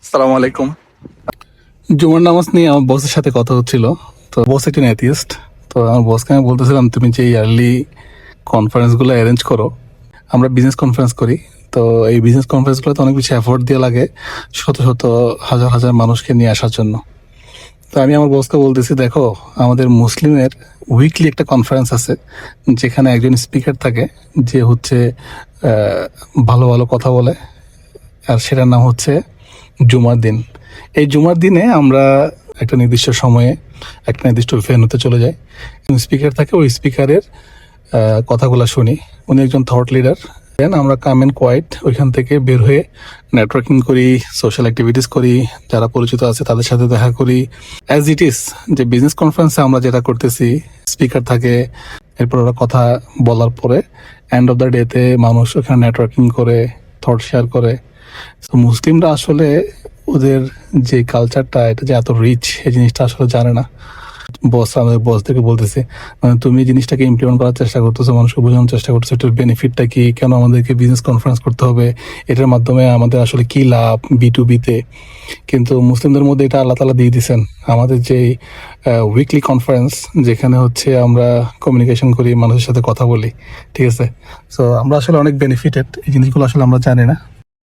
সালাম আলাইকুম। জুমার নামাজ নিয়ে আমার বসের সাথে কথা হচ্ছিল। তো বস একজন অ্যাথিস্ট। তো আমার বসকে আমি বলতেছিলাম, তুমি যে ইয়ারলি কনফারেন্সগুলো অ্যারেঞ্জ করো, আমরা বিজনেস কনফারেন্স করি। তো এই বিজনেস কনফারেন্সগুলোতে অনেক বেশি এফোর্ট দিয়ে লাগে, শত শত হাজার হাজার মানুষকে নিয়ে আসার জন্য। তো আমি আমার বসকে বলতেছি, দেখো আমাদের মুসলিমের উইকলি একটা কনফারেন্স আছে, যেখানে একজন স্পিকার থাকে, যে হচ্ছে ভালো ভালো কথা বলে, আর সেটার নাম হচ্ছে জুমার দিন। এই জুমার দিনে আমরা একটা নির্দিষ্ট সময়ে একটা নির্দিষ্ট ভেন্যুতে চলে যাই। স্পিকার থাকে, ওই স্পিকারের কথাগুলো শুনি। উনি একজন থট লিডার। দেন আমরা কাম এন্ড কোয়াইট ওইখান থেকে বের হয়ে নেটওয়ার্কিং করি, সোশ্যাল অ্যাক্টিভিটিস করি, যারা পরিচিত আছে তাদের সাথে দেখা করি। অ্যাজ ইট ইজ যে বিজনেস কনফারেন্সে আমরা যেটা করতেছি, স্পিকার থাকে, এরপর ওরা কথা বলার পরে এন্ড অফ দ্য ডেতে মানুষ ওখানে নেটওয়ার্কিং করে, থট শেয়ার করে। তো মুসলিমরা আসলে ওদের যে কালচারটা, এটা যে এত রিচ, এই জিনিসটা আসলে জানে না। আমাদের বস থেকে বলতেছে, তুমি এই জিনিসটাকে ইমপ্লিমেন্ট করার চেষ্টা করতেছো, মানুষকে বোঝানোর চেষ্টা করতেছো এটার বেনিফিটটা কি, কেন আমাদেরকে বিজনেস কনফারেন্স করতে হবে, এটার মাধ্যমে আমাদের আসলে কি লাভ B2B-তে। কিন্তু মুসলিমদের মধ্যে এটা আল্লাহ তাআলা দিয়ে দিয়েছেন। আমাদের যে উইকলি কনফারেন্স, যেখানে হচ্ছে আমরা কমিউনিকেশন করি, মানুষের সাথে কথা বলি, ঠিক আছে। সো আমরা আসলে অনেক বেনিফিটেড, এই জিনিসগুলো আসলে আমরা জানি না।